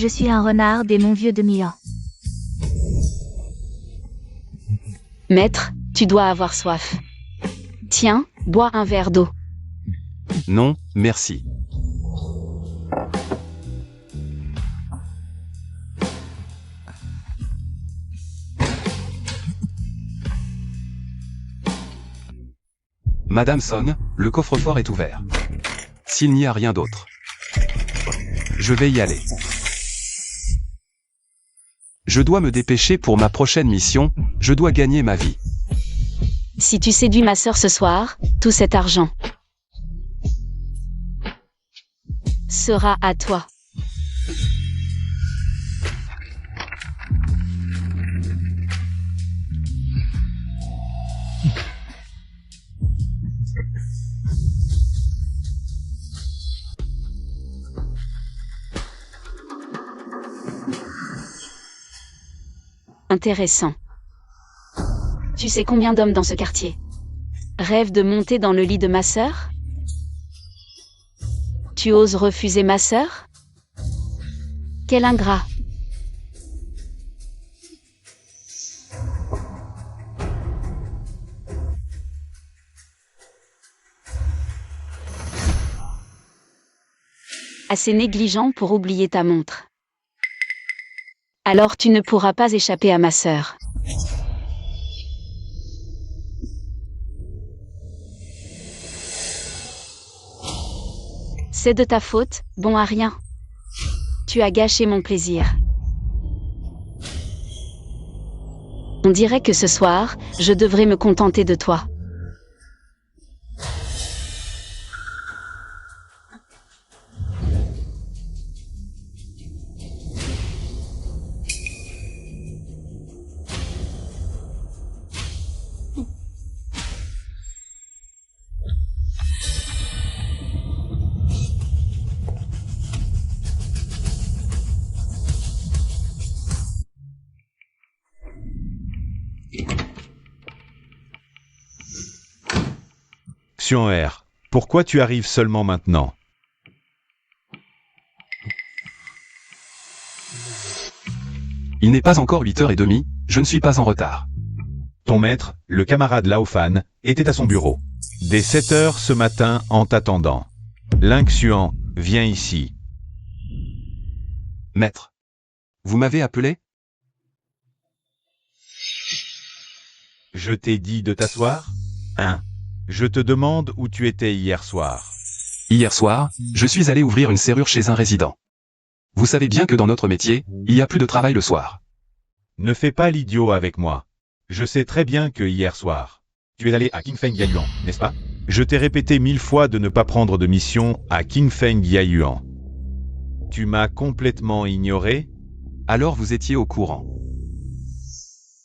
Je suis un renard des monts vieux de Milan. Maître, tu dois avoir soif. Tiens, bois un verre d'eau. Non, merci. Madame Song, le coffre-fort est ouvert. S'il n'y a rien d'autre, je vais y aller. Je dois me dépêcher pour ma prochaine mission, je dois gagner ma vie. Si tu séduis ma sœur ce soir, tout cet argent sera à toi. Intéressant. Tu sais combien d'hommes dans ce quartier rêvent de monter dans le lit de ma sœur? Tu oses refuser ma sœur? Quel ingrat! Assez négligent pour oublier ta montre. Alors tu ne pourras pas échapper à ma sœur. C'est de ta faute, bon à rien. Tu as gâché mon plaisir. On dirait que ce soir, je devrais me contenter de toi. R. Pourquoi tu arrives seulement maintenant? Il n'est pas encore 8h30, je ne suis pas en retard. Ton maître, le camarade Laofan, était à son bureau. Dès 7h ce matin en t'attendant. Lingxuan, viens ici. Maître. Vous m'avez appelé? Je t'ai dit de t'asseoir? Je te demande où tu étais hier soir. Hier soir, je suis allé ouvrir une serrure chez un résident. Vous savez bien que dans notre métier, il y a plus de travail le soir. Ne fais pas l'idiot avec moi. Je sais très bien que hier soir, tu es allé à Qingfeng Yayuan, n'est-ce pas? Je t'ai répété 1000 fois de ne pas prendre de mission à Qingfeng Yayuan. Tu m'as complètement ignoré? Alors vous étiez au courant.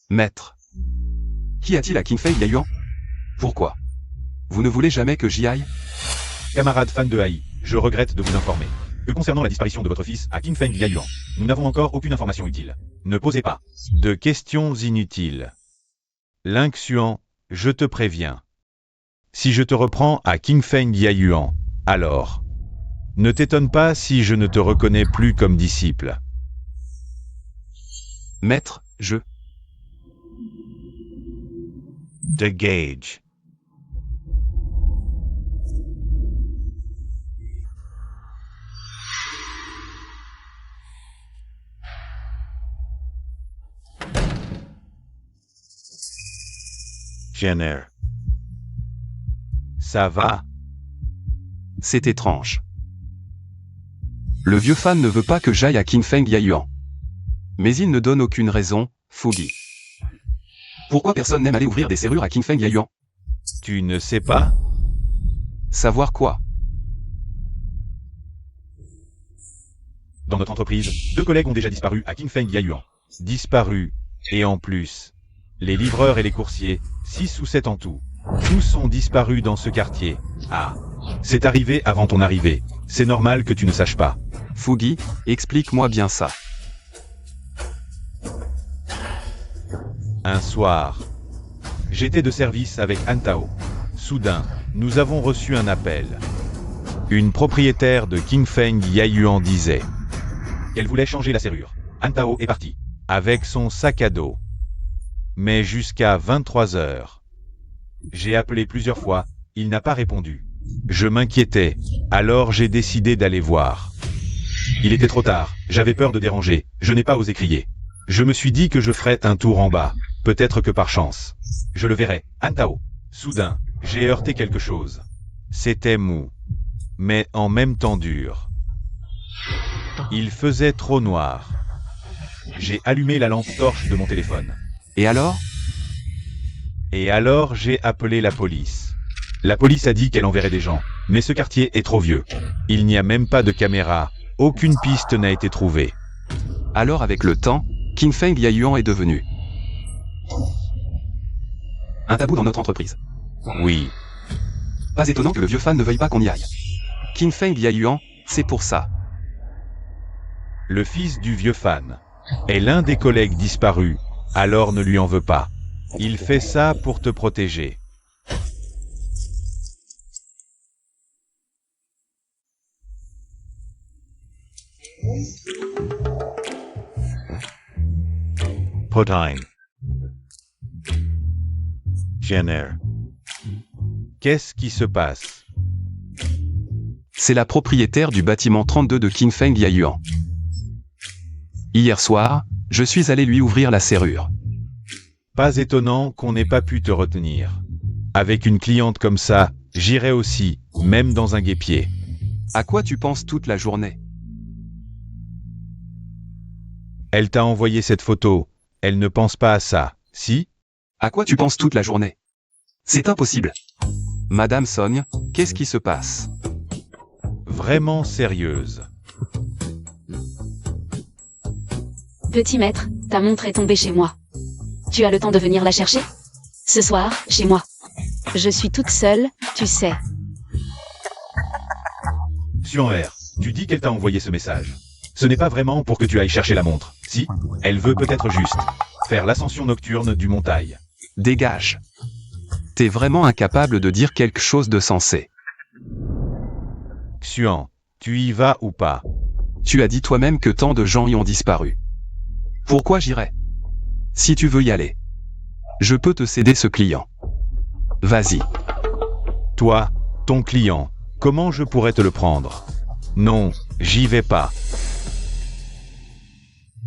Maître. Qu'y a-t-il à Qingfeng Yayuan? Pourquoi? Vous ne voulez jamais que j'y aille? Camarade fan de Haï, je regrette de vous informer que concernant la disparition de votre fils à Qingfeng Yayuan, nous n'avons encore aucune information utile. Ne posez pas de questions inutiles. Lingxuan, je te préviens. Si je te reprends à Qingfeng Yayuan, alors, ne t'étonne pas si je ne te reconnais plus comme disciple. Maître, je... The Gage. Jenner. Ça va? C'est étrange. Le vieux fan ne veut pas que j'aille à Qingfeng Yayuan. Mais il ne donne aucune raison, Fugi. Pourquoi personne n'aime aller ouvrir des serrures à Qingfeng Yayuan? Tu ne sais pas? Savoir quoi? Dans notre entreprise, 2 collègues ont déjà disparu à Qingfeng Yayuan. Disparus. Et en plus, les livreurs et les coursiers, 6 ou 7 en tout. Tous ont disparu dans ce quartier. Ah, c'est arrivé avant ton arrivée. C'est normal que tu ne saches pas. Fugi, explique-moi bien ça. Un soir, j'étais de service avec Antao. Soudain, nous avons reçu un appel. Une propriétaire de Qingfeng Yayuan disait: qu'elle voulait changer la serrure. Han Tao est parti. Avec son sac à dos. Mais jusqu'à 23 heures. J'ai appelé plusieurs fois, il n'a pas répondu. Je m'inquiétais, alors j'ai décidé d'aller voir. Il était trop tard, j'avais peur de déranger, je n'ai pas osé crier. Je me suis dit que je ferais un tour en bas, peut-être que par chance. Je le verrai, Han Tao. Soudain, j'ai heurté quelque chose. C'était mou, mais en même temps dur. Il faisait trop noir. J'ai allumé la lampe torche de mon téléphone. Et alors? Et alors j'ai appelé la police. La police a dit qu'elle enverrait des gens, mais ce quartier est trop vieux. Il n'y a même pas de caméra, aucune piste n'a été trouvée. Alors avec le temps, Qin Feng Yayuan est devenu un tabou dans notre entreprise. Oui, Pas étonnant que le vieux fan ne veuille pas qu'on y aille. Qin Feng Yayuan, c'est pour ça. le fils du vieux fan est l'un des collègues disparus, alors ne lui en veux pas. Il fait ça pour te protéger. Potine. Jenner. Qu'est-ce qui se passe? C'est la propriétaire du bâtiment 32 de Qin Feng Yayuan. Hier soir, je suis allé lui ouvrir la serrure. Pas étonnant qu'on n'ait pas pu te retenir. Avec une cliente comme ça, j'irais aussi, même dans un guêpier. À quoi tu penses toute la journée? Elle t'a envoyé cette photo. Elle ne pense pas à ça, si? À quoi tu penses toute la journée? C'est impossible. Madame Sogne, qu'est-ce qui se passe? Vraiment sérieuse. Petit maître, ta montre est tombée chez moi. Tu as le temps de venir la chercher? Ce soir, chez moi. Je suis toute seule, tu sais. Suan R, tu dis qu'elle t'a envoyé ce message. Ce n'est pas vraiment pour que tu ailles chercher la montre, si? Elle veut peut-être juste faire l'ascension nocturne du montagne. Dégage. T'es vraiment incapable de dire quelque chose de sensé. Xuan, tu y vas ou pas? Tu as dit toi-même que tant de gens y ont disparu. Pourquoi j'irais? Si tu veux y aller, je peux te céder ce client. Vas-y. Toi, ton client, comment je pourrais te le prendre? Non, j'y vais pas.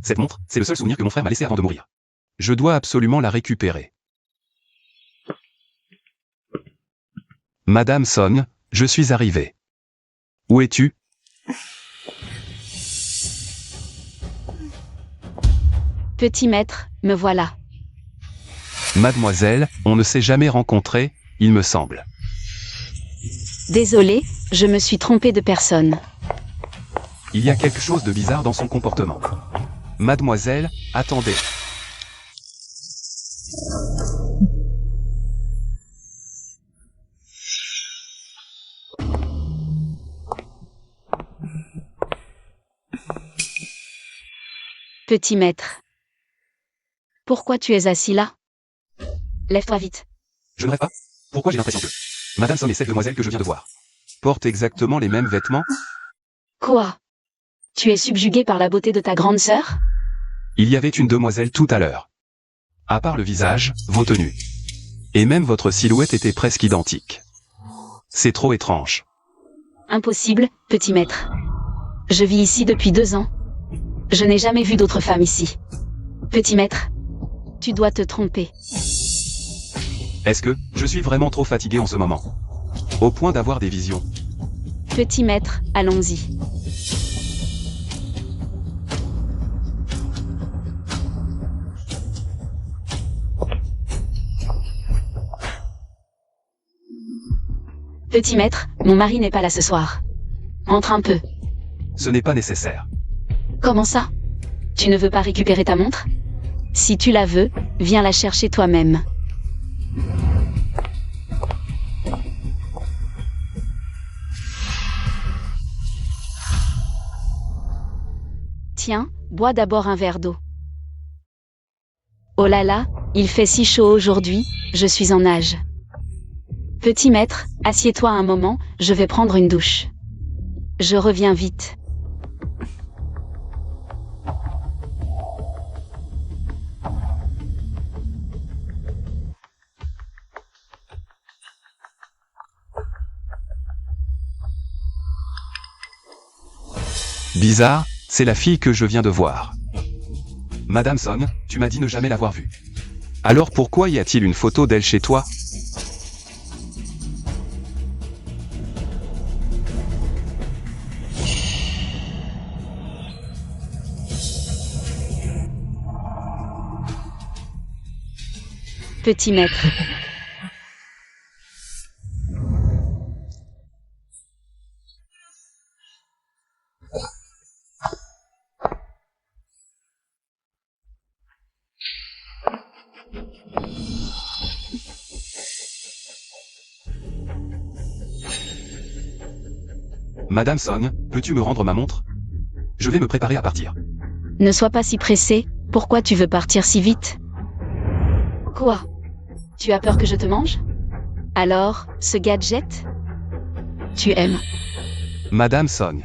Cette montre, c'est le seul souvenir que mon frère m'a laissé avant de mourir. Je dois absolument la récupérer. Madame Sogne, je suis arrivé. Où es-tu? Petit maître, me voilà. Mademoiselle, on ne s'est jamais rencontrés, il me semble. Désolée, je me suis trompée de personne. Il y a quelque chose de bizarre dans son comportement. Mademoiselle, attendez. Petit maître. Pourquoi tu es assis là? Lève-toi vite. Je ne rêve pas. Pourquoi j'ai l'impression que Madame Somme et cette demoiselle que je viens de voir portent exactement les mêmes vêtements? Quoi? Tu es subjugué par la beauté de ta grande sœur? Il y avait une demoiselle tout à l'heure. À part le visage, vos tenues. Et même votre silhouette était presque identique. C'est trop étrange. Impossible, petit maître. Je vis ici depuis 2 ans. Je n'ai jamais vu d'autre femme ici. Petit maître, tu dois te tromper. Est-ce que je suis vraiment trop fatigué en ce moment? Au point d'avoir des visions. Petit maître, allons-y. Petit maître, mon mari n'est pas là ce soir. Entre un peu. Ce n'est pas nécessaire. Comment ça? Tu ne veux pas récupérer ta montre? Si tu la veux, viens la chercher toi-même. Tiens, bois d'abord un verre d'eau. Oh là là, il fait si chaud aujourd'hui, je suis en nage. Petit maître, assieds-toi un moment, je vais prendre une douche. Je reviens vite. Bizarre, c'est la fille que je viens de voir. Madame Son, tu m'as dit ne jamais l'avoir vue. Alors pourquoi y a-t-il une photo d'elle chez toi? Petit maître. Madame Son, peux-tu me rendre ma montre? Je vais me préparer à partir. Ne sois pas si pressé, pourquoi tu veux partir si vite? Quoi? Tu as peur que je te mange? Alors, ce gadget? Tu aimes? Madame Son.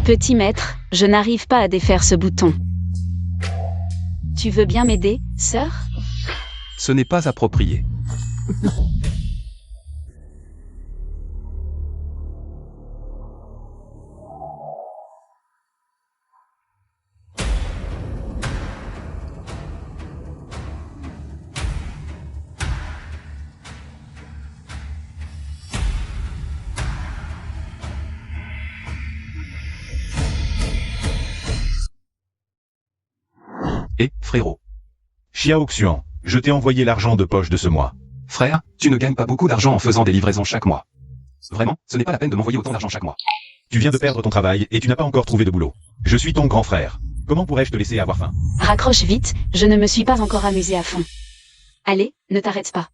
Petit maître, je n'arrive pas à défaire ce bouton. Tu veux bien m'aider, sœur? Ce n'est pas approprié. Et, frérot. Xiao Xian, je t'ai envoyé l'argent de poche de ce mois. Frère, tu ne gagnes pas beaucoup d'argent en faisant des livraisons chaque mois. Vraiment, ce n'est pas la peine de m'envoyer autant d'argent chaque mois. Tu viens de perdre ton travail et tu n'as pas encore trouvé de boulot. Je suis ton grand frère. Comment pourrais-je te laisser avoir faim? Raccroche vite, je ne me suis pas encore amusé à fond. Allez, ne t'arrête pas.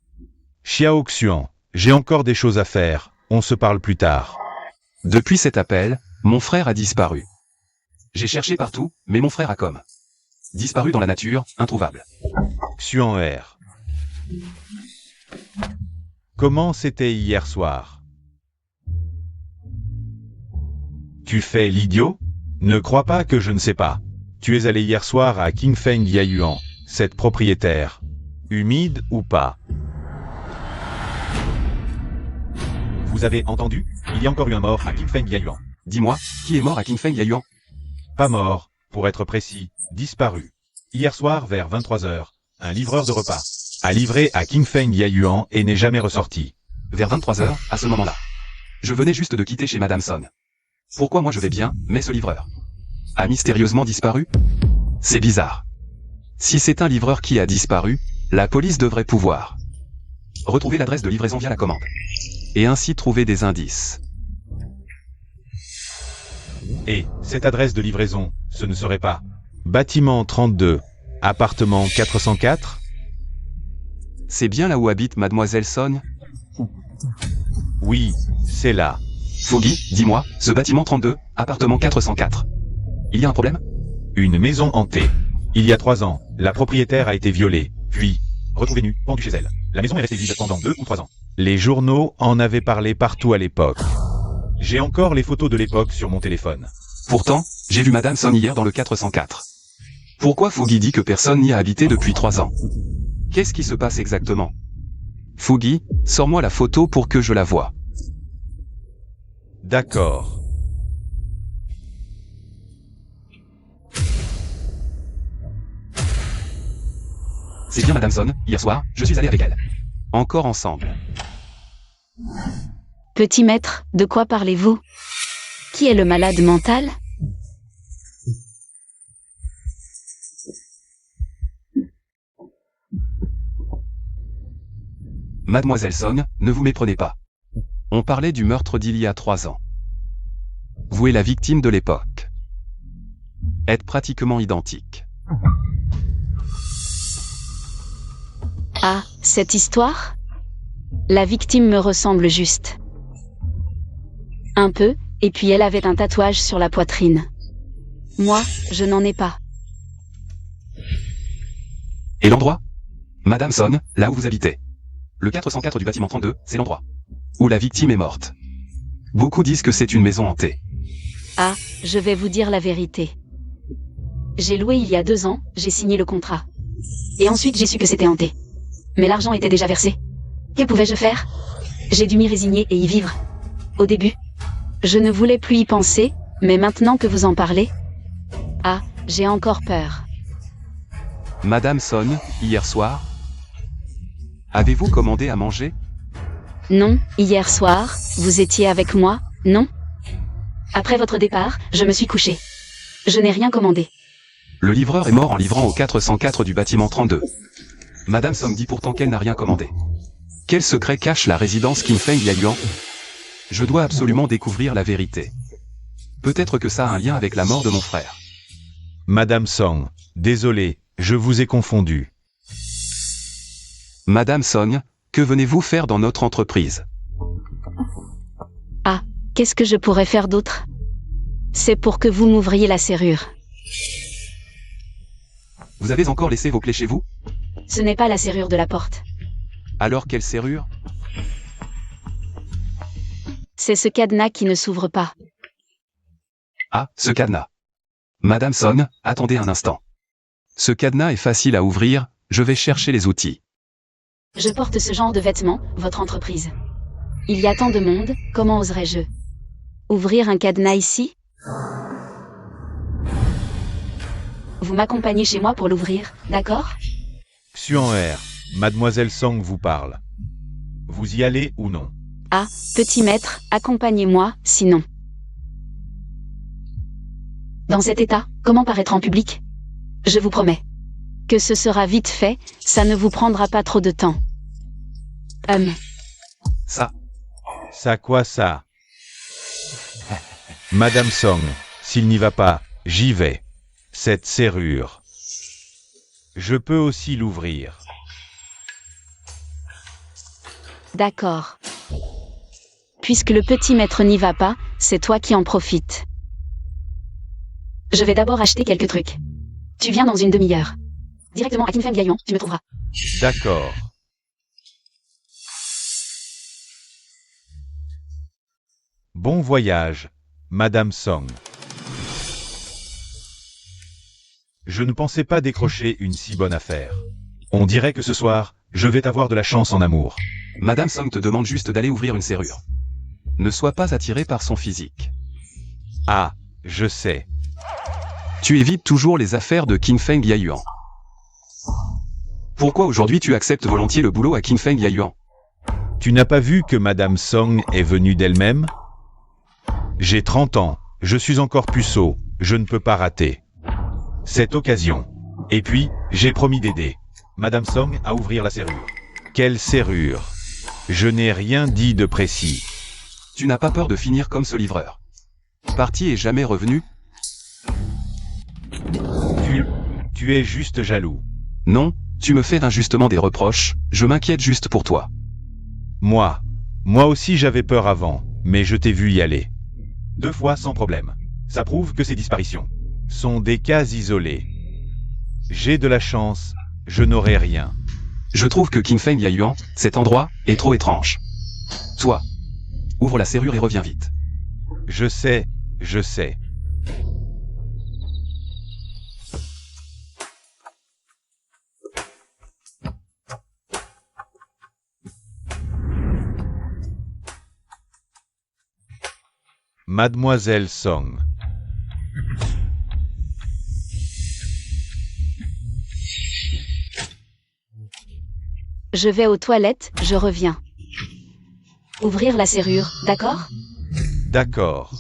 Xiao Xian, j'ai encore des choses à faire. On se parle plus tard. Depuis cet appel, mon frère a disparu. J'ai cherché partout, mais mon frère a comme disparu dans la nature, introuvable. Xuan R. Comment c'était hier soir? Tu fais l'idiot? Ne crois pas que je ne sais pas. Tu es allé hier soir à Qingfeng Yayuan, cette propriétaire. Humide ou pas? Vous avez entendu? Il y a encore eu un mort à Qingfeng Yayuan. Dis-moi, qui est mort à Qingfeng Yayuan? Pas mort, pour être précis, disparu. Hier soir vers 23h, un livreur de repas a livré à Qingfeng Yayuan et n'est jamais ressorti. Vers 23h, à ce moment-là. Je venais juste de quitter chez Madame Son. Pourquoi moi je vais bien, mais ce livreur a mystérieusement disparu? C'est bizarre. Si c'est un livreur qui a disparu, la police devrait pouvoir retrouver l'adresse de livraison via la commande. Et ainsi trouver des indices. Et cette adresse de livraison, ce ne serait pas bâtiment 32, appartement 404? C'est bien là où habite Mademoiselle Son? Oui, c'est là. Foggy, dis-moi, ce bâtiment 32, appartement 404. Il y a un problème? Une maison hantée. Il y a 3 ans, la propriétaire a été violée, puis retrouvée nue, pendue chez elle. La maison est restée vide pendant 2 ou 3 ans. Les journaux en avaient parlé partout à l'époque. J'ai encore les photos de l'époque sur mon téléphone. Pourtant, j'ai vu Madame Son hier dans le 404. Pourquoi Foggy dit que personne n'y a habité depuis 3 ans? Qu'est-ce qui se passe exactement? Foggy, sors-moi la photo pour que je la voie. D'accord. C'est bien Madame Son, hier soir, je suis allé avec elle. Encore ensemble. Petit maître, de quoi parlez-vous? Qui est le malade mental? Mademoiselle Son, ne vous méprenez pas. On parlait du meurtre d'il y a 3 ans. Vous et la victime de l'époque êtes pratiquement identiques. Ah, cette histoire? La victime me ressemble juste. Un peu, et puis elle avait un tatouage sur la poitrine. Moi, je n'en ai pas. Et l'endroit? Madame Son, là où vous habitez. Le 404 du bâtiment 32, c'est l'endroit où la victime est morte. Beaucoup disent que c'est une maison hantée. Ah, je vais vous dire la vérité. J'ai loué il y a 2 ans, j'ai signé le contrat. Et ensuite j'ai su que c'était hanté. Mais l'argent était déjà versé. Que pouvais-je faire? J'ai dû m'y résigner et y vivre. Au début, je ne voulais plus y penser, mais maintenant que vous en parlez... Ah, j'ai encore peur. Madame Son, hier soir? Avez-vous commandé à manger? Non, hier soir, vous étiez avec moi, non? Après votre départ, je me suis couchée. Je n'ai rien commandé. Le livreur est mort en livrant au 404 du bâtiment 32. Madame Song dit pourtant qu'elle n'a rien commandé. Quel secret cache la résidence Qin Feng Yayuan? Je dois absolument découvrir la vérité. Peut-être que ça a un lien avec la mort de mon frère. Madame Song, désolé, je vous ai confondu. Madame Song, que venez-vous faire dans notre entreprise? Ah, qu'est-ce que je pourrais faire d'autre? C'est pour que vous m'ouvriez la serrure. Vous avez encore laissé vos clés chez vous? Ce n'est pas la serrure de la porte. Alors quelle serrure? C'est ce cadenas qui ne s'ouvre pas. Ah, ce cadenas. Madame Son, attendez un instant. Ce cadenas est facile à ouvrir, je vais chercher les outils. Je porte ce genre de vêtements, votre entreprise. Il y a tant de monde, comment oserais-je? Ouvrir un cadenas ici? Vous m'accompagnez chez moi pour l'ouvrir, d'accord? Xuan R, Mademoiselle Song vous parle. Vous y allez ou non? Ah, petit maître, accompagnez-moi, sinon. Dans cet état, comment paraître en public? Je vous promets que ce sera vite fait, ça ne vous prendra pas trop de temps. Ça. Ça quoi ça? Madame Song, s'il n'y va pas, j'y vais. Cette serrure. Je peux aussi l'ouvrir. D'accord. Puisque le petit maître n'y va pas, c'est toi qui en profites. Je vais d'abord acheter quelques trucs. Tu viens dans une demi-heure. Directement à Qin Feng Yayuan, tu me trouveras. D'accord. Bon voyage, Madame Song. Je ne pensais pas décrocher une si bonne affaire. On dirait que ce soir, je vais avoir de la chance en amour. Madame Song te demande juste d'aller ouvrir une serrure. Ne sois pas attiré par son physique. Ah, je sais. Tu évites toujours les affaires de Qin Feng Yayuan. Pourquoi aujourd'hui tu acceptes volontiers le boulot à Qin Feng Yayuan? Tu n'as pas vu que Madame Song est venue d'elle-même? J'ai 30 ans, je suis encore puceau, je ne peux pas rater cette occasion. Et puis, j'ai promis d'aider Madame Song à ouvrir la serrure. Quelle serrure? Je n'ai rien dit de précis. Tu n'as pas peur de finir comme ce livreur. Parti et jamais revenu? Tu es juste jaloux. Non, tu me fais injustement des reproches, je m'inquiète juste pour toi. Moi aussi j'avais peur avant, mais je t'ai vu y aller. 2 fois sans problème. Ça prouve que ces disparitions sont des cas isolés. J'ai de la chance, je n'aurai rien. Je trouve que Qin Feng Yayuan, cet endroit, est trop étrange. Toi, ouvre la serrure et reviens vite. Je sais, je sais. Mademoiselle Song. Je vais aux toilettes, je reviens. Ouvrir la serrure, d'accord? D'accord.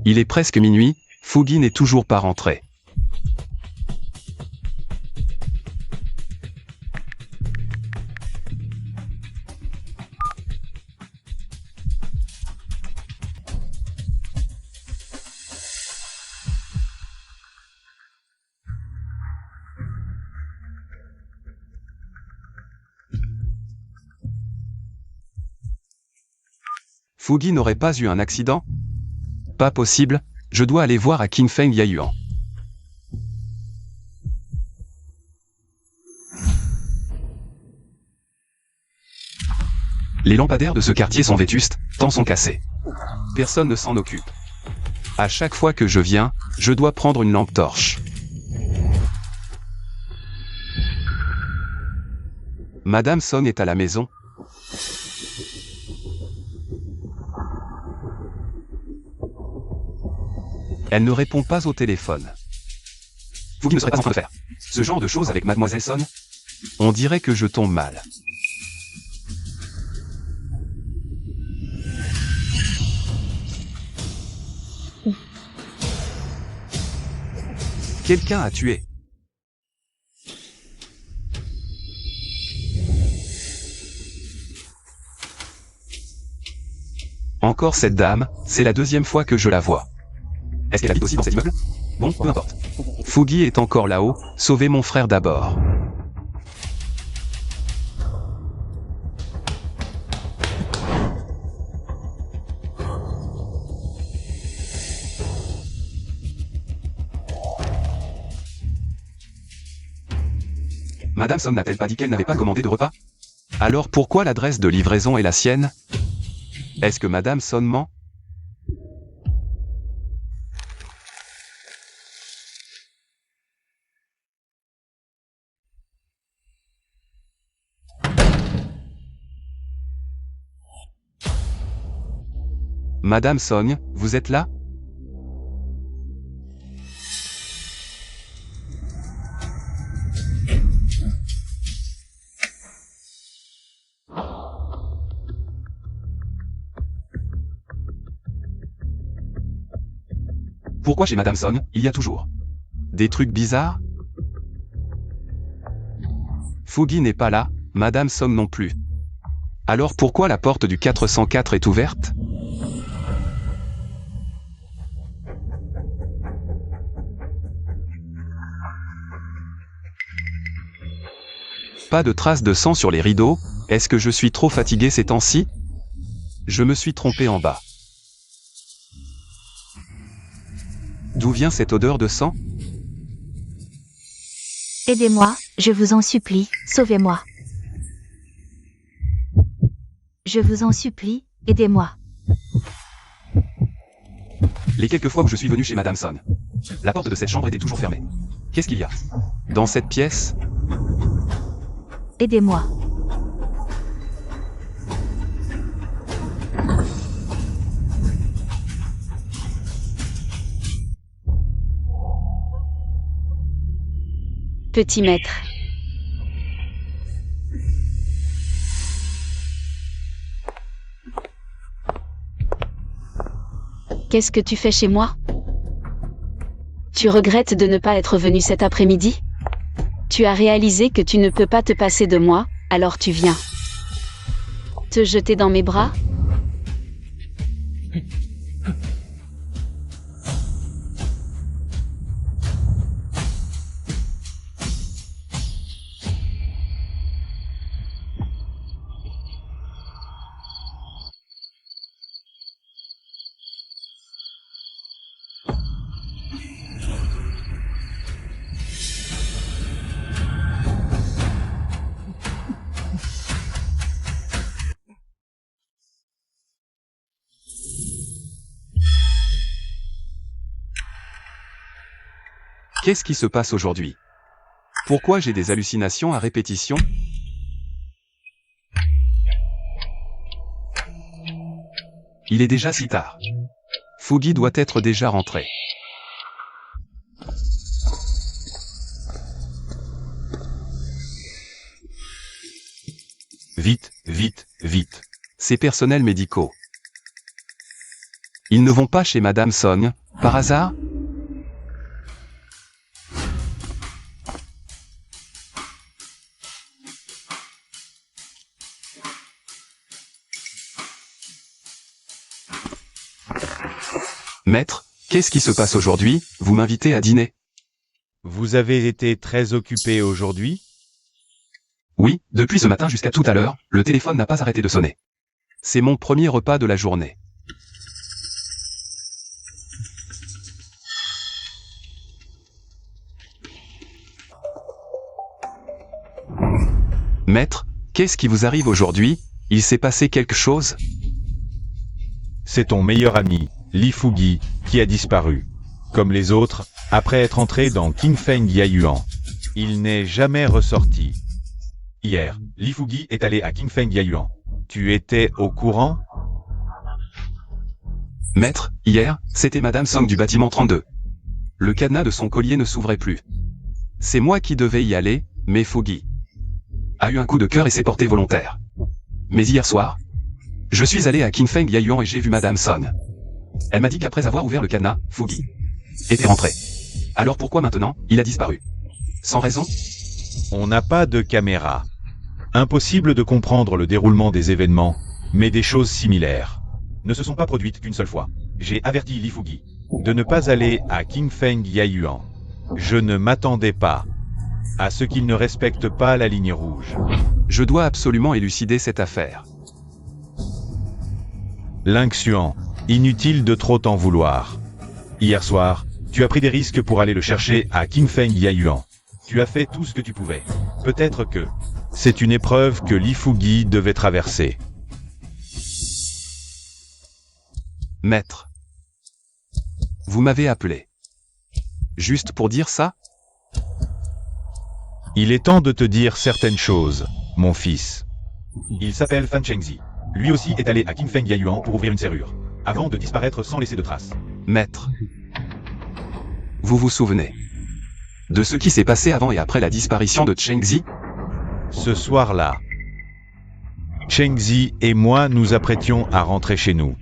Il est presque minuit, Fugi n'est toujours pas rentré. Fugi n'aurait pas eu un accident? Pas possible, je dois aller voir à Qinfeng Yayuan. Les lampadaires de ce quartier sont vétustes, tant sont cassés. Personne ne s'en occupe. À chaque fois que je viens, je dois prendre une lampe torche. Madame Song est à la maison. Elle ne répond pas au téléphone. Vous qui ne serez pas en train de faire ce genre de choses avec Mademoiselle Song? On dirait que je tombe mal. Quelqu'un a tué. Encore cette dame, c'est la deuxième fois que je la vois. Est-ce qu'elle habite aussi dans cet immeuble? Bon, peu importe. Fugi est encore là-haut, sauvez mon frère d'abord. Madame Song n'a-t-elle pas dit qu'elle n'avait pas commandé de repas? Alors pourquoi l'adresse de livraison est la sienne? Est-ce que Madame Song ment? Madame Song, vous êtes là? Pourquoi chez Madame Song, il y a toujours des trucs bizarres? Fugi n'est pas là, Madame Song non plus. Alors pourquoi la porte du 404 est ouverte? Pas de traces de sang sur les rideaux, est-ce que je suis trop fatigué ces temps-ci? Je me suis trompé en bas. D'où vient cette odeur de sang? Aidez-moi, je vous en supplie, sauvez-moi. Je vous en supplie, aidez-moi. Les quelques fois où je suis venu chez Madame Song, la porte de cette chambre était toujours fermée. Qu'est-ce qu'il y a dans cette pièce? Aidez-moi. Petit maître. Qu'est-ce que tu fais chez moi? Tu regrettes de ne pas être venu cet après-midi? Tu as réalisé que tu ne peux pas te passer de moi, alors tu viens. Te jeter dans mes bras? Qu'est-ce qui se passe aujourd'hui? Pourquoi j'ai des hallucinations à répétition? Il est déjà si tard. Fugi doit être déjà rentré. Vite, vite, vite. Ces personnels médicaux. Ils ne vont pas chez Madame Song, par hasard? Maître, qu'est-ce qui se passe aujourd'hui? Vous m'invitez à dîner? Vous avez été très occupé aujourd'hui? Oui, depuis ce matin jusqu'à tout à l'heure, le téléphone n'a pas arrêté de sonner. C'est mon premier repas de la journée. Maître, qu'est-ce qui vous arrive aujourd'hui? Il s'est passé quelque chose? C'est ton meilleur ami, Li Fugi, qui a disparu. Comme les autres, après être entré dans Qingfeng Yayuan. Il n'est jamais ressorti. Hier, Li Fugi est allé à Qingfeng Yayuan. Tu étais au courant? Maître, hier, c'était Madame Song du bâtiment 32. Le cadenas de son collier ne s'ouvrait plus. C'est moi qui devais y aller, mais Fugi a eu un coup de cœur et s'est porté volontaire. Mais hier soir, je suis allé à Qingfeng Yayuan et j'ai vu Madame Song. Elle m'a dit qu'après avoir ouvert le cadenas, Fugi était rentré. Alors pourquoi maintenant, il a disparu? Sans raison? On n'a pas de caméra. Impossible de comprendre le déroulement des événements, mais des choses similaires ne se sont pas produites qu'une seule fois. J'ai averti Li Fugi de ne pas aller à Qingfeng Yayuan. Je ne m'attendais pas à ce qu'il ne respecte pas la ligne rouge. Je dois absolument élucider cette affaire. Ling Xuan, inutile de trop t'en vouloir. Hier soir, tu as pris des risques pour aller le chercher à Qingfeng Yayuan. Tu as fait tout ce que tu pouvais. Peut-être que c'est une épreuve que Li Fugi devait traverser. Maître, vous m'avez appelé. Juste pour dire ça? Il est temps de te dire certaines choses, mon fils. Il s'appelle Fan Chengzi. Lui aussi est allé à Qingfeng Yayuan pour ouvrir une serrure, avant de disparaître sans laisser de traces. Maître, vous vous souvenez de ce qui s'est passé avant et après la disparition de Chengzi? Ce soir-là, Chengzi et moi nous apprêtions à rentrer chez nous.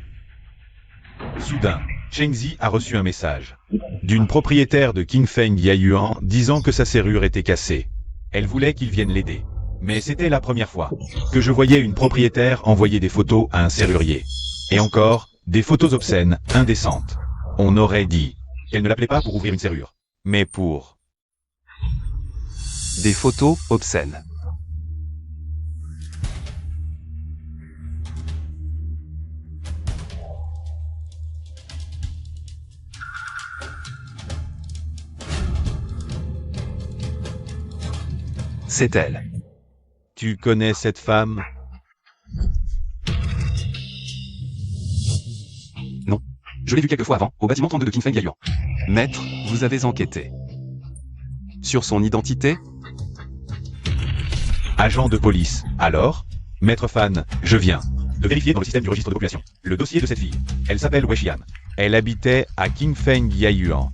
Soudain, Chengzi a reçu un message d'une propriétaire de Qingfeng Yayuan disant que sa serrure était cassée. Elle voulait qu'il vienne l'aider. Mais c'était la première fois que je voyais une propriétaire envoyer des photos à un serrurier. Et encore, des photos obscènes, indécentes. On aurait dit qu'elle ne l'appelait pas pour ouvrir une serrure, mais pour... Des photos obscènes. C'est elle. Tu connais cette femme? Non. Je l'ai vue quelques fois avant, au bâtiment 32 de Qingfeng Yayuan. Maître, vous avez enquêté sur son identité? Agent de police. Alors? Maître Fan, je viens de vérifier dans le système du registre de population le dossier de cette fille. Elle s'appelle Wei Xian. Elle habitait à Qingfeng Yayuan.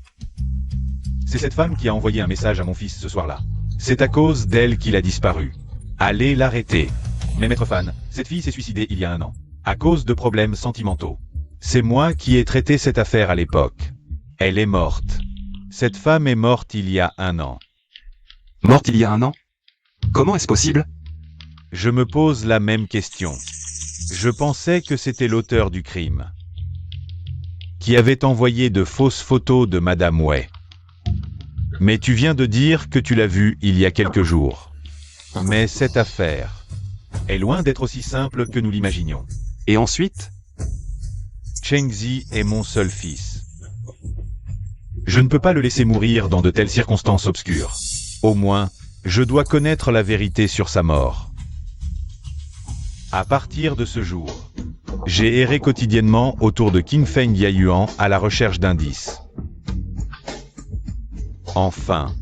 C'est cette femme qui a envoyé un message à mon fils ce soir-là. C'est à cause d'elle qu'il a disparu. Allez l'arrêter. Mais Maître Fan, cette fille s'est suicidée il y a 1 an, à cause de problèmes sentimentaux. C'est moi qui ai traité cette affaire à l'époque. Elle est morte. Cette femme est morte il y a 1 an. Morte il y a 1 an? Comment est-ce possible? Je me pose la même question. Je pensais que c'était l'auteur du crime, qui avait envoyé de fausses photos de Madame Wei. Mais tu viens de dire que tu l'as vue il y a quelques jours. Mais cette affaire est loin d'être aussi simple que nous l'imaginions. Et ensuite? Chengzi est mon seul fils. Je ne peux pas le laisser mourir dans de telles circonstances obscures. Au moins, je dois connaître la vérité sur sa mort. À partir de ce jour, j'ai erré quotidiennement autour de Qingfeng Yayuan à la recherche d'indices. Enfin.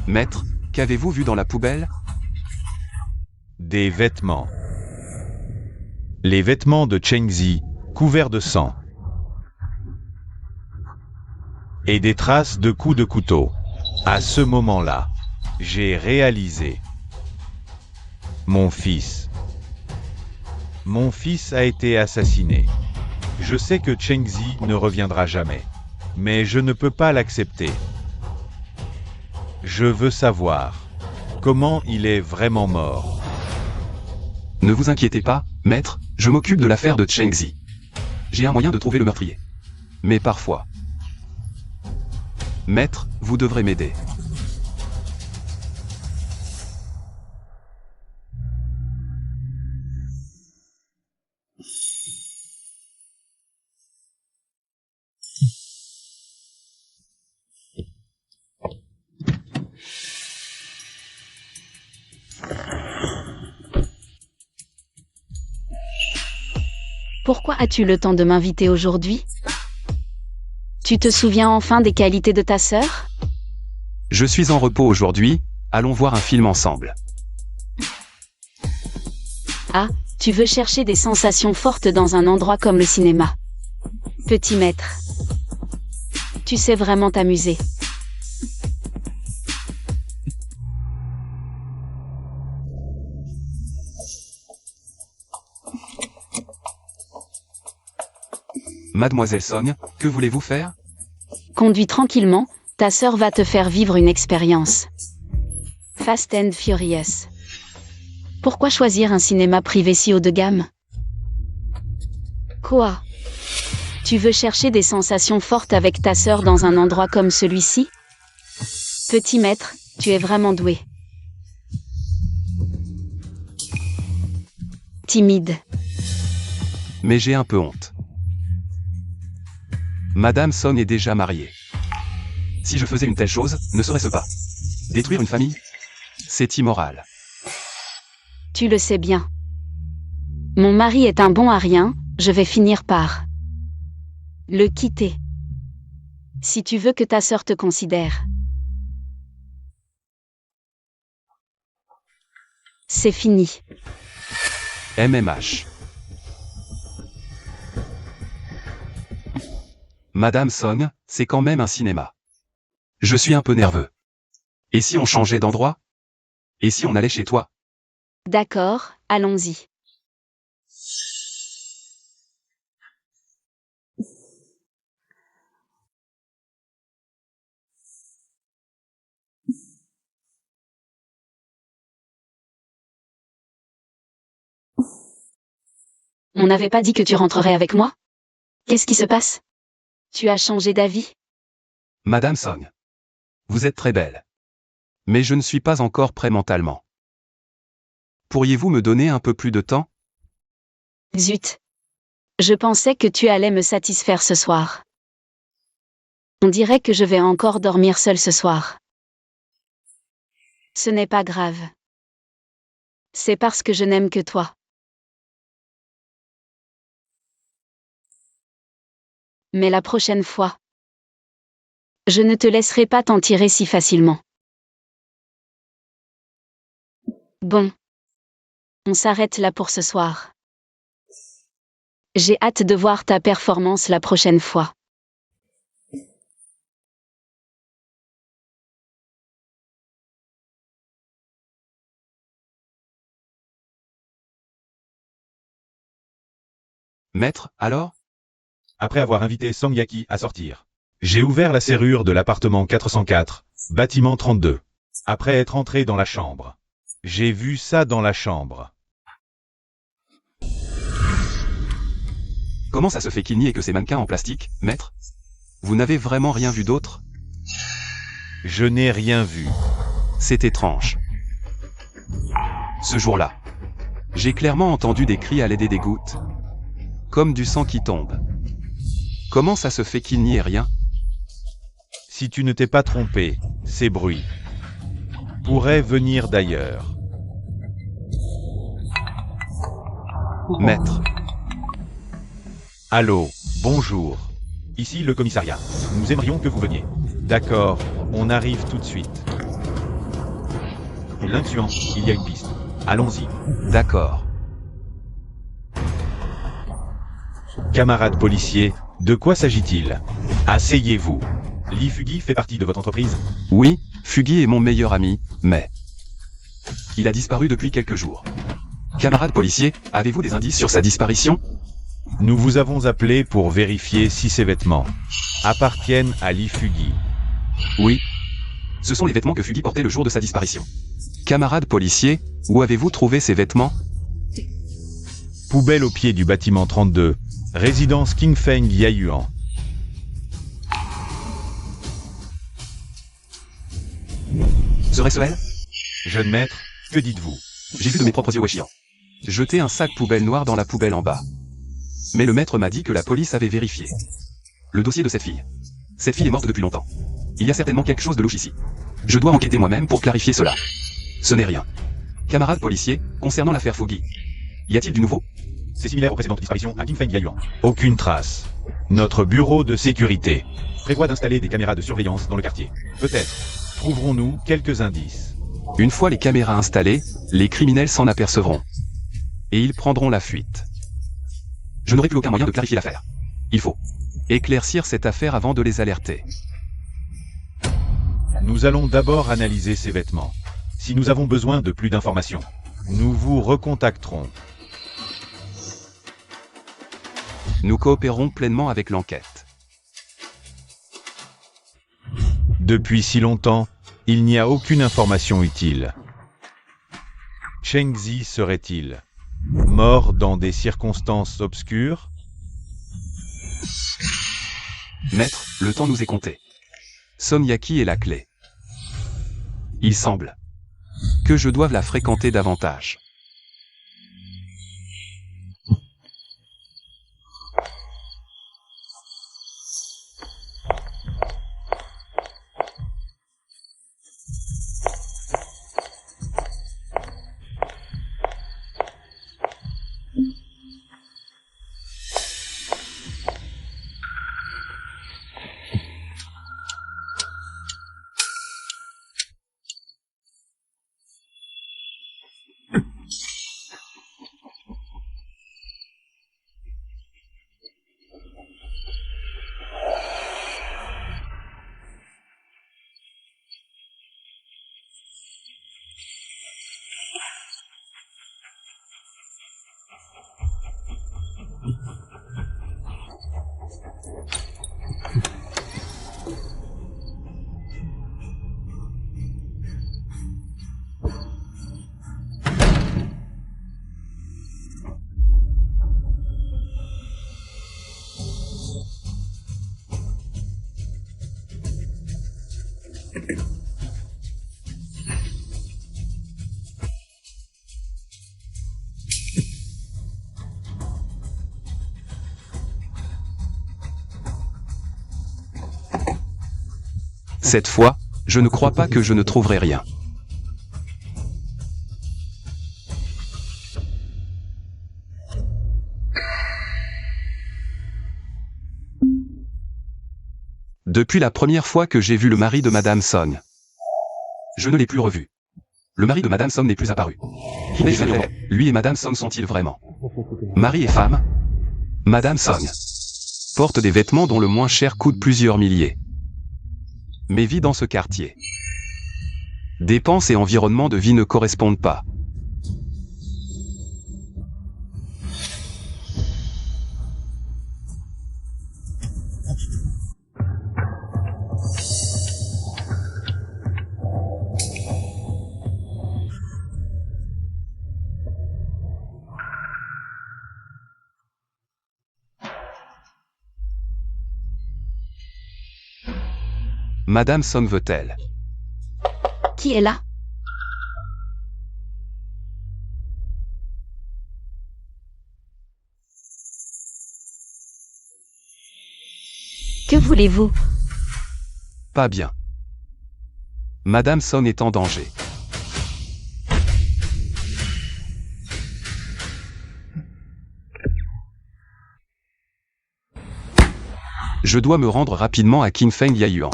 Maître, qu'avez-vous vu dans la poubelle? Des vêtements. Les vêtements de Chengzi, couverts de sang. Et des traces de coups de couteau. À ce moment-là, j'ai réalisé. Mon fils. Mon fils a été assassiné. Je sais que Chengzi ne reviendra jamais. Mais je ne peux pas l'accepter. Je veux savoir comment il est vraiment mort. Ne vous inquiétez pas, maître, je m'occupe de l'affaire de Chengzi. J'ai un moyen de trouver le meurtrier. Mais parfois... Maître, vous devrez m'aider. Pourquoi as-tu le temps de m'inviter aujourd'hui? Tu te souviens enfin des qualités de ta sœur? Je suis en repos aujourd'hui, allons voir un film ensemble. Ah, tu veux chercher des sensations fortes dans un endroit comme le cinéma. Petit maître. Tu sais vraiment t'amuser. Mademoiselle Sonia, que voulez-vous faire? Conduis tranquillement, ta sœur va te faire vivre une expérience. Fast and Furious. Pourquoi choisir un cinéma privé si haut de gamme? Quoi? Tu veux chercher des sensations fortes avec ta sœur dans un endroit comme celui-ci? Petit maître, tu es vraiment doué. Timide. Mais j'ai un peu honte. Madame Son est déjà mariée. Si je faisais une telle chose, ne serait-ce pas détruire une famille? C'est immoral. Tu le sais bien. Mon mari est un bon à rien, je vais finir par le quitter. Si tu veux que ta sœur te considère. C'est fini. MMH. Madame Son, c'est quand même un cinéma. Je suis un peu nerveux. Et si on changeait d'endroit? Et si on allait chez toi? D'accord, allons-y. On n'avait pas dit que tu rentrerais avec moi? Qu'est-ce qui se passe? Tu as changé d'avis? Madame Son. Vous êtes très belle. Mais je ne suis pas encore prêt mentalement. Pourriez-vous me donner un peu plus de temps? Zut. Je pensais que tu allais me satisfaire ce soir. On dirait que je vais encore dormir seule ce soir. Ce n'est pas grave. C'est parce que je n'aime que toi. Mais la prochaine fois, je ne te laisserai pas t'en tirer si facilement. Bon. On s'arrête là pour ce soir. J'ai hâte de voir ta performance la prochaine fois. Maître, alors? Après avoir invité Song Yaki à sortir, j'ai ouvert la serrure de l'appartement 404, bâtiment 32. Après être entré dans la chambre, j'ai vu ça dans la chambre. Comment ça se fait qu'il n'y ait que ces mannequins en plastique, maître? Vous n'avez vraiment rien vu d'autre? Je n'ai rien vu. C'est étrange. Ce jour-là, j'ai clairement entendu des cris à l'aide des gouttes. Comme du sang qui tombe. Comment ça se fait qu'il n'y ait rien? Si tu ne t'es pas trompé, ces bruits pourraient venir d'ailleurs. Maître. Allô, bonjour. Ici le commissariat. Nous aimerions que vous veniez. D'accord, on arrive tout de suite. L'intuant, il y a une piste. Allons-y. D'accord. Camarades policiers, de quoi s'agit-il? Asseyez-vous. Lee Fugi fait partie de votre entreprise? Oui, Fugi est mon meilleur ami, mais... il a disparu depuis quelques jours. Camarades policiers, avez-vous des indices sur sa disparition? Nous vous avons appelé pour vérifier si ces vêtements appartiennent à Lee Fugi. Oui. Ce sont les vêtements que Fugi portait le jour de sa disparition. Camarades policiers, où avez-vous trouvé ces vêtements? Poubelle au pied du bâtiment 32, Résidence Qingfeng Yaiyuan. Serait-ce elle? Jeune maître, que dites-vous? J'ai vu de mes propres yeux Wei-Chiang jeter un sac poubelle noir dans la poubelle en bas. Mais le maître m'a dit que la police avait vérifié le dossier de cette fille. Cette fille est morte depuis longtemps. Il y a certainement quelque chose de louche ici. Je dois enquêter moi-même pour clarifier cela. Ce n'est rien. Camarades policiers, concernant l'affaire Fugui, y a-t-il du nouveau? C'est similaire aux précédentes disparitions à Qingfeng Yaiyuan. Aucune trace. Notre bureau de sécurité prévoit d'installer des caméras de surveillance dans le quartier. Peut-être trouverons-nous quelques indices. Une fois les caméras installées, les criminels s'en apercevront. Et ils prendront la fuite. Je n'aurai plus aucun moyen de clarifier l'affaire. Il faut éclaircir cette affaire avant de les alerter. Nous allons d'abord analyser ces vêtements. Si nous avons besoin de plus d'informations, nous vous recontacterons. Nous coopérons pleinement avec l'enquête. Depuis si longtemps, il n'y a aucune information utile. Cheng Zi serait-il mort dans des circonstances obscures? Maître, le temps nous est compté. Son Yaki est la clé. Il semble que je doive la fréquenter davantage. Cette fois, je ne crois pas que je ne trouverai rien. Depuis la première fois que j'ai vu le mari de Madame Song, je ne l'ai plus revu. Le mari de Madame Song n'est plus apparu. Lui et Madame Song sont-ils vraiment mari et femme? Madame Song porte des vêtements dont le moins cher coûte plusieurs milliers. Mais vit dans ce quartier. Dépenses et environnement de vie ne correspondent pas. Madame Song veut-elle? Qui est là? Que voulez-vous? Pas bien. Madame Song est en danger. Je dois me rendre rapidement à Qingfeng Yaiyuan.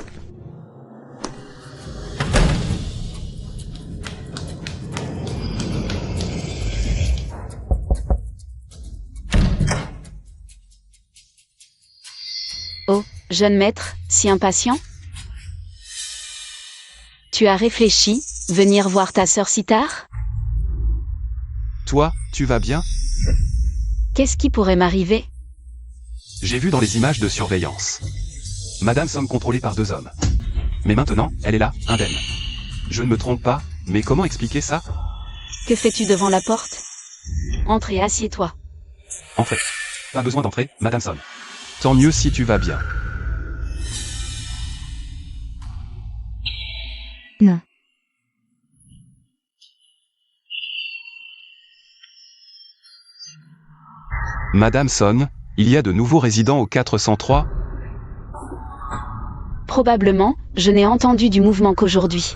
Oh, jeune maître, si impatient? Tu as réfléchi, venir voir ta sœur si tard? Toi, tu vas bien? Qu'est-ce qui pourrait m'arriver? J'ai vu dans les images de surveillance Madame Song contrôlée par 2 hommes. Mais maintenant, elle est là, indemne. Je ne me trompe pas, mais comment expliquer ça? Que fais-tu devant la porte? Entre et assieds-toi. En fait, Pas besoin d'entrer, Madame Son. Tant mieux si tu vas bien. Non. Madame Son, il y a de nouveaux résidents au 403? Probablement, je n'ai entendu du mouvement qu'aujourd'hui.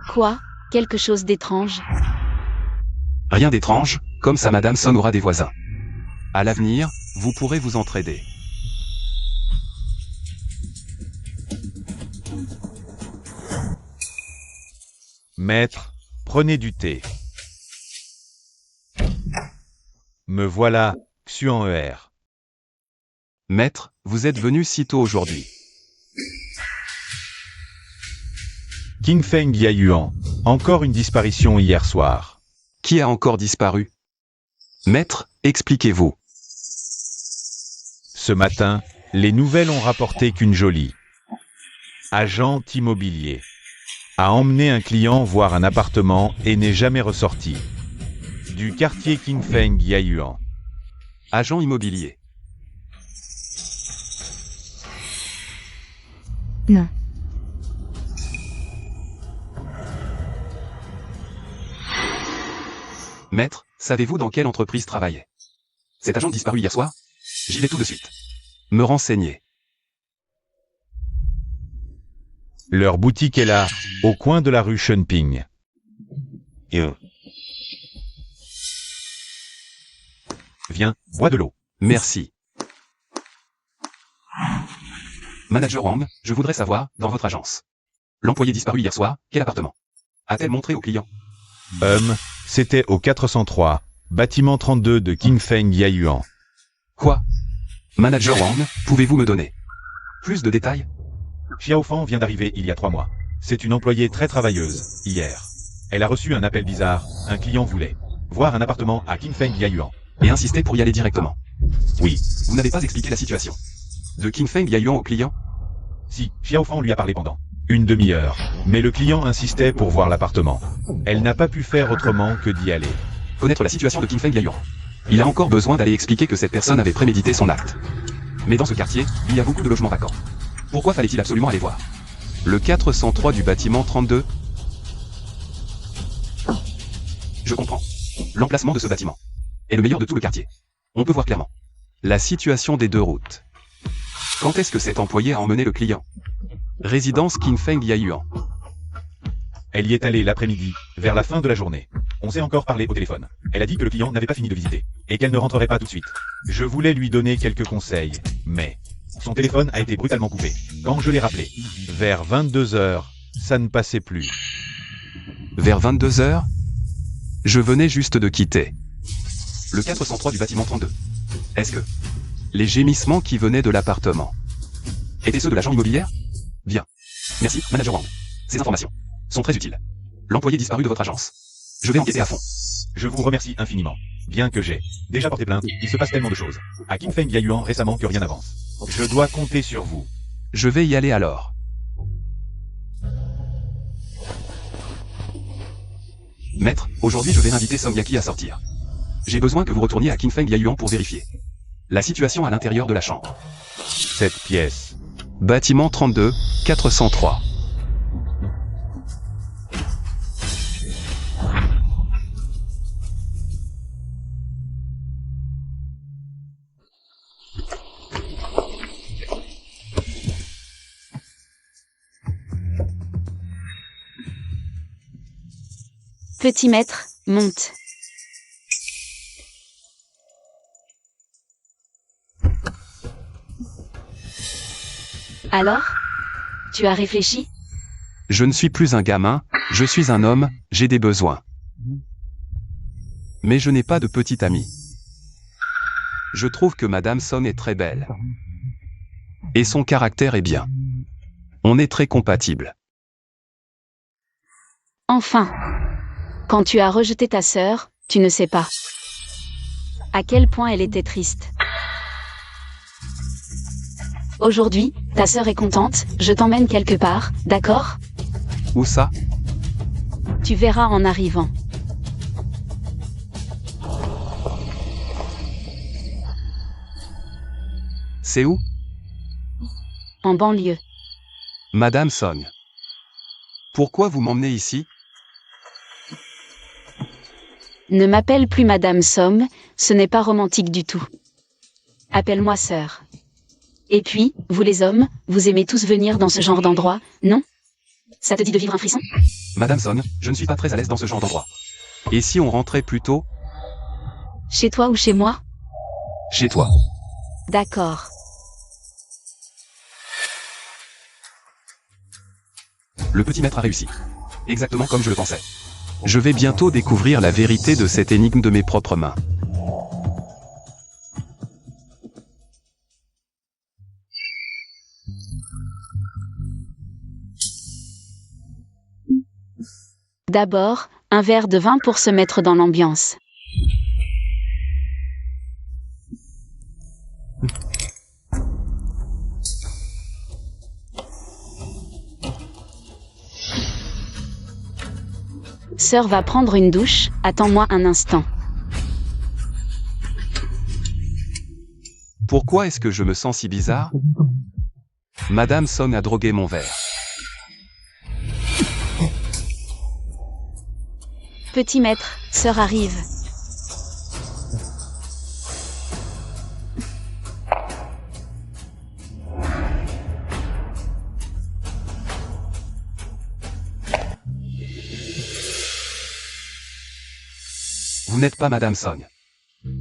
Quoi? Quelque chose d'étrange? Rien d'étrange, comme ça Madame Son aura des voisins. À l'avenir, vous pourrez vous entraider. Maître, prenez du thé. Me voilà, Xuan Er. Maître, vous êtes venu si tôt aujourd'hui. King Feng Yayuan, encore une disparition hier soir. Qui a encore disparu? Maître, expliquez-vous. Ce matin, les nouvelles ont rapporté qu'une jolie agent immobilier a emmené un client voir un appartement et n'est jamais ressorti. Du quartier King Feng Yayuan. Agent immobilier. Non. Maître, savez-vous dans quelle entreprise travaillait cet agent disparu hier soir? J'y vais tout de suite. Me renseigner. Leur boutique est là, au coin de la rue Shenping. Viens, bois de l'eau. Merci. Manager Wang, je voudrais savoir, dans votre agence, l'employé disparu hier soir, quel appartement a-t-elle montré au client? C'était au 403, bâtiment 32 de King Feng Yayuan. Quoi? Manager Wang, pouvez-vous me donner plus de détails? Xiao Fan vient d'arriver il y a 3 mois. C'est une employée très travailleuse, hier. Elle a reçu un appel bizarre, un client voulait voir un appartement à King Feng Yayuan. Et insister pour y aller directement. Oui. Vous n'avez pas expliqué la situation de King Feng Yayuan au client? Si, Xiao Fan lui a parlé pendant une demi-heure, mais le client insistait pour voir l'appartement. Elle n'a pas pu faire autrement que d'y aller. Connaître la situation de King Feng Yayuan. Il a encore besoin d'aller expliquer que cette personne avait prémédité son acte. Mais dans ce quartier, il y a beaucoup de logements vacants. Pourquoi fallait-il absolument aller voir le 403 du bâtiment 32? Je comprends. L'emplacement de ce bâtiment est le meilleur de tout le quartier. On peut voir clairement la situation des deux routes. Quand est-ce que cet employé a emmené le client? Résidence King Feng Yayuan. Elle y est allée l'après-midi, vers la fin de la journée. On s'est encore parlé au téléphone. Elle a dit que le client n'avait pas fini de visiter, et qu'elle ne rentrerait pas tout de suite. Je voulais lui donner quelques conseils, mais son téléphone a été brutalement coupé. Quand je l'ai rappelé, vers 22h, ça ne passait plus. Vers 22h? Je venais juste de quitter le 403 du bâtiment 32. Est-ce que les gémissements qui venaient de l'appartement étaient ceux de l'agent immobilière? Bien. Merci, Manager Wang. Ces informations sont très utiles. L'employé disparu de votre agence. Je vais enquêter à fond. Je vous remercie infiniment. Bien que j'ai déjà porté plainte, il se passe tellement de choses à King Feng Yayuan récemment que rien n'avance. Je dois compter sur vous. Je vais y aller alors. Maître, aujourd'hui je vais inviter Song Yaki à sortir. J'ai besoin que vous retourniez à King Feng Yayuan pour vérifier la situation à l'intérieur de la chambre. Cette pièce. Bâtiment 32, 403. Petit maître, monte. Alors? Tu as réfléchi? Je ne suis plus un gamin, je suis un homme, j'ai des besoins. Mais je n'ai pas de petite amie. Je trouve que Madame Son est très belle. Et son caractère est bien. On est très compatibles. Enfin. Quand tu as rejeté ta sœur, tu ne sais pas à quel point elle était triste. Aujourd'hui, ta sœur est contente, je t'emmène quelque part, d'accord? Où ça? Tu verras en arrivant. « C'est où? En banlieue. Madame Song. Pourquoi vous m'emmenez ici? Ne m'appelle plus Madame Somme, ce n'est pas romantique du tout. Appelle-moi sœur. Et puis, vous les hommes, vous aimez tous venir dans ce genre d'endroit, non? Ça te dit de vivre un frisson? Madame Song, je ne suis pas très à l'aise dans ce genre d'endroit. Et si on rentrait plus tôt? Chez toi ou chez moi? Chez toi. D'accord. Le petit maître a réussi. Exactement comme je le pensais. Je vais bientôt découvrir la vérité de cette énigme de mes propres mains. D'abord, un verre de vin pour se mettre dans l'ambiance. Sœur va prendre une douche, attends-moi un instant. Pourquoi est-ce que je me sens si bizarre? Madame Song a drogué mon verre. Petit maître, sœur arrive. Vous n'êtes pas Madame Song.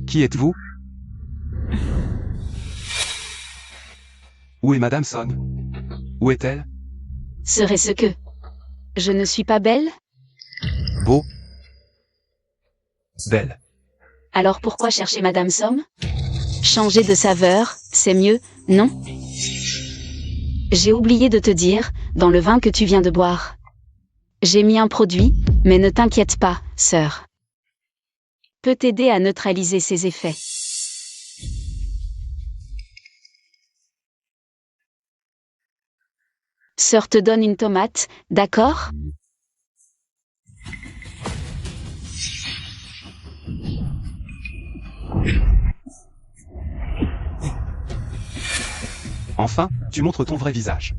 Qui êtes-vous? Où est Madame Song? Où est-elle? Serait-ce que... Je ne suis pas belle? Beau? Belle. Alors pourquoi chercher Madame Somme? Changer de saveur, c'est mieux, non? J'ai oublié de te dire, dans le vin que tu viens de boire. J'ai mis un produit, mais ne t'inquiète pas, sœur. Peut t'aider à neutraliser ses effets. Sœur te donne une tomate, d'accord? Enfin, tu montres ton vrai visage.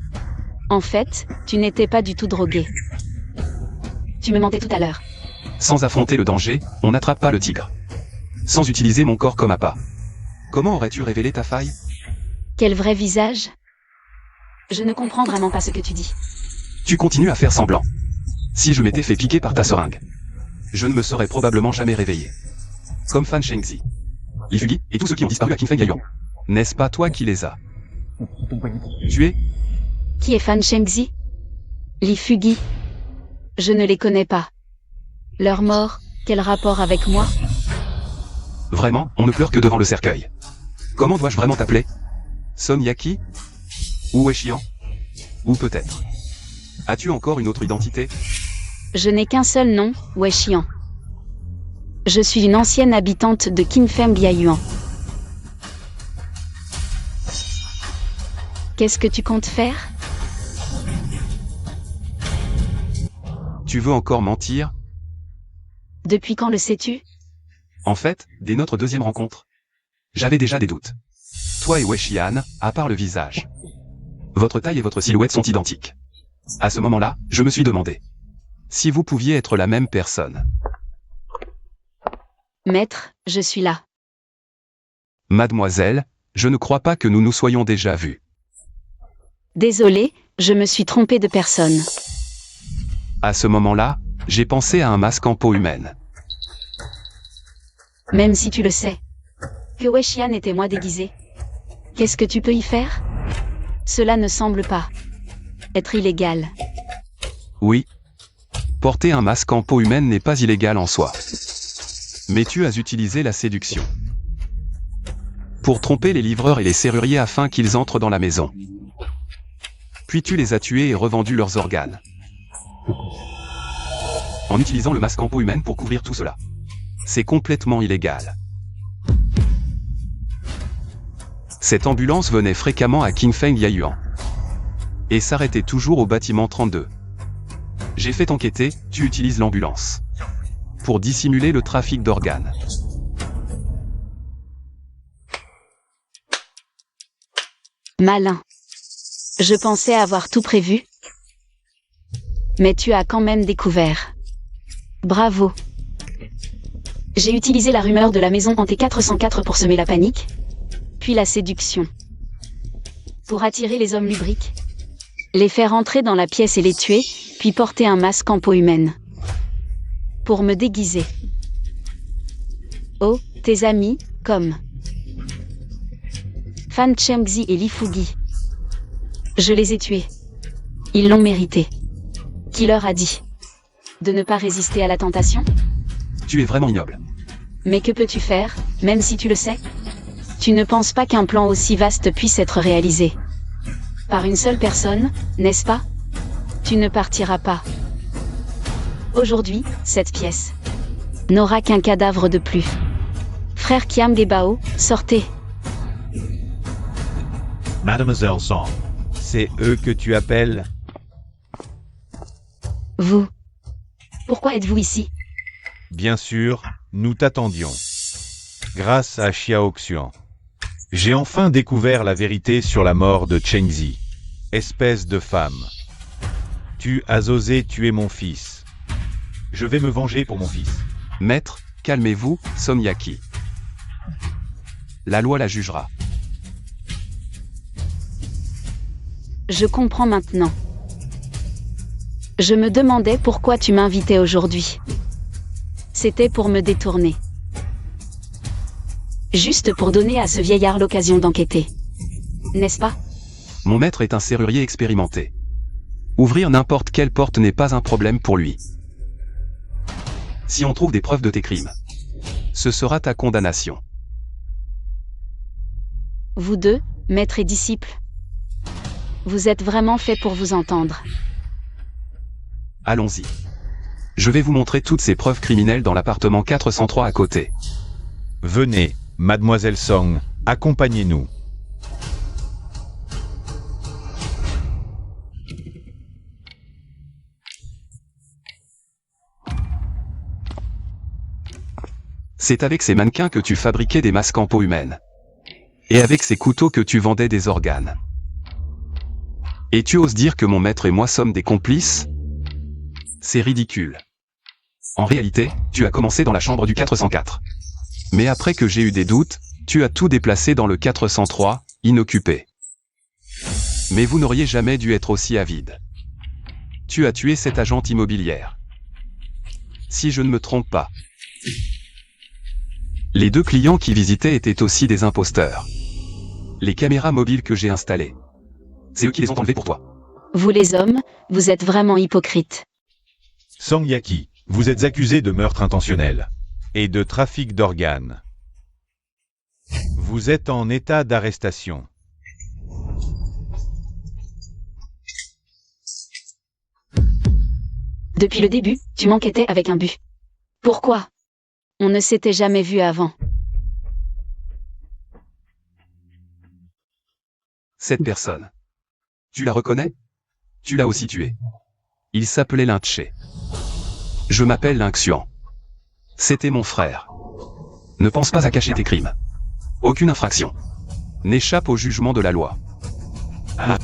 En fait, tu n'étais pas du tout drogué. Tu me mentais tout à l'heure. Sans affronter le danger, on n'attrape pas le tigre. Sans utiliser mon corps comme appât. Comment aurais-tu révélé ta faille? Quel vrai visage? Je ne comprends vraiment pas ce que tu dis. Tu continues à faire semblant. Si je m'étais fait piquer par ta seringue, je ne me serais probablement jamais réveillé. Comme Fan Shengzi, Li Fugi et tous ceux qui ont disparu à Qinfeng Yayuan. N'est-ce pas toi qui les as tués? Qui est Fan Shengzi? Li Fugi? Je ne les connais pas. Leur mort, quel rapport avec moi? Vraiment, on ne pleure que devant le cercueil. Comment dois-je vraiment t'appeler? Son Yaki? Ou Wei-Chian? Ou peut-être as-tu encore une autre identité? Je n'ai qu'un seul nom, Wei-Chian. Je suis une ancienne habitante de Qinfeng Yayuan. Qu'est-ce que tu comptes faire? Tu veux encore mentir? Depuis quand le sais-tu? En fait, dès notre deuxième rencontre, j'avais déjà des doutes. Toi et Wei-Chian, à part le visage, votre taille et votre silhouette sont identiques. À ce moment-là, je me suis demandé si vous pouviez être la même personne. Maître, je suis là. Mademoiselle, je ne crois pas que nous nous soyons déjà vus. Désolée, je me suis trompée de personne. À ce moment-là, j'ai pensé à un masque en peau humaine. Même si tu le sais. Que Wei-Chian était moi déguisé. Qu'est-ce que tu peux y faire? Cela ne semble pas être illégal. Oui. Porter un masque en peau humaine n'est pas illégal en soi. Mais tu as utilisé la séduction pour tromper les livreurs et les serruriers afin qu'ils entrent dans la maison. Puis tu les as tués et revendu leurs organes. En utilisant le masque en peau humaine pour couvrir tout cela. C'est complètement illégal. Cette ambulance venait fréquemment à Qinfeng Yayuan. Et s'arrêtait toujours au bâtiment 32. J'ai fait enquêter, tu utilises l'ambulance pour dissimuler le trafic d'organes. Malin. Je pensais avoir tout prévu. Mais tu as quand même découvert. Bravo. J'ai utilisé la rumeur de la maison hantée 404 pour semer la panique, puis la séduction. Pour attirer les hommes lubriques, les faire entrer dans la pièce et les tuer, puis porter un masque en peau humaine. Pour me déguiser. Oh, tes amis, comme Fan Chengxi et Li Fugi. Je les ai tués. Ils l'ont mérité. Qui leur a dit de ne pas résister à la tentation? Tu es vraiment ignoble. Mais que peux-tu faire, même si tu le sais? Tu ne penses pas qu'un plan aussi vaste puisse être réalisé par une seule personne, n'est-ce pas? Tu ne partiras pas. Aujourd'hui, cette pièce n'aura qu'un cadavre de plus. Frère Kiam des Bao, sortez. Mademoiselle Song, c'est eux que tu appelles? Vous. Pourquoi êtes-vous ici? Bien sûr, nous t'attendions. Grâce à Xiao Xian, j'ai enfin découvert la vérité sur la mort de Chengxi. Espèce de femme. Tu as osé tuer mon fils. Je vais me venger pour mon fils. Maître, calmez-vous, Somyaki. La loi la jugera. Je comprends maintenant. Je me demandais pourquoi tu m'invitais aujourd'hui. C'était pour me détourner. Juste pour donner à ce vieillard l'occasion d'enquêter. N'est-ce pas? Mon maître est un serrurier expérimenté. Ouvrir n'importe quelle porte n'est pas un problème pour lui. Si on trouve des preuves de tes crimes, ce sera ta condamnation. Vous deux, maître et disciple, vous êtes vraiment faits pour vous entendre. Allons-y. Je vais vous montrer toutes ces preuves criminelles dans l'appartement 403 à côté. Venez, Mademoiselle Song, accompagnez-nous. C'est avec ces mannequins que tu fabriquais des masques en peau humaine. Et avec ces couteaux que tu vendais des organes. Et tu oses dire que mon maître et moi sommes des complices? C'est ridicule. En réalité, tu as commencé dans la chambre du 404. Mais après que j'ai eu des doutes, tu as tout déplacé dans le 403, inoccupé. Mais vous n'auriez jamais dû être aussi avide. Tu as tué cette agente immobilière. Si je ne me trompe pas. Les deux clients qui visitaient étaient aussi des imposteurs. Les caméras mobiles que j'ai installées. C'est eux qui les ont enlevées pour toi. Vous les hommes, vous êtes vraiment hypocrites. Somyaki, vous êtes accusé de meurtre intentionnel et de trafic d'organes. Vous êtes en état d'arrestation. Depuis le début, tu m'enquêtais avec un but. Pourquoi? On ne s'était jamais vu avant. Cette personne. Tu la reconnais? Tu l'as aussi tué. Il s'appelait Lin Che. Je m'appelle Lin Xuan. C'était mon frère. Ne pense pas à cacher tes crimes. Aucune infraction n'échappe au jugement de la loi. Ah.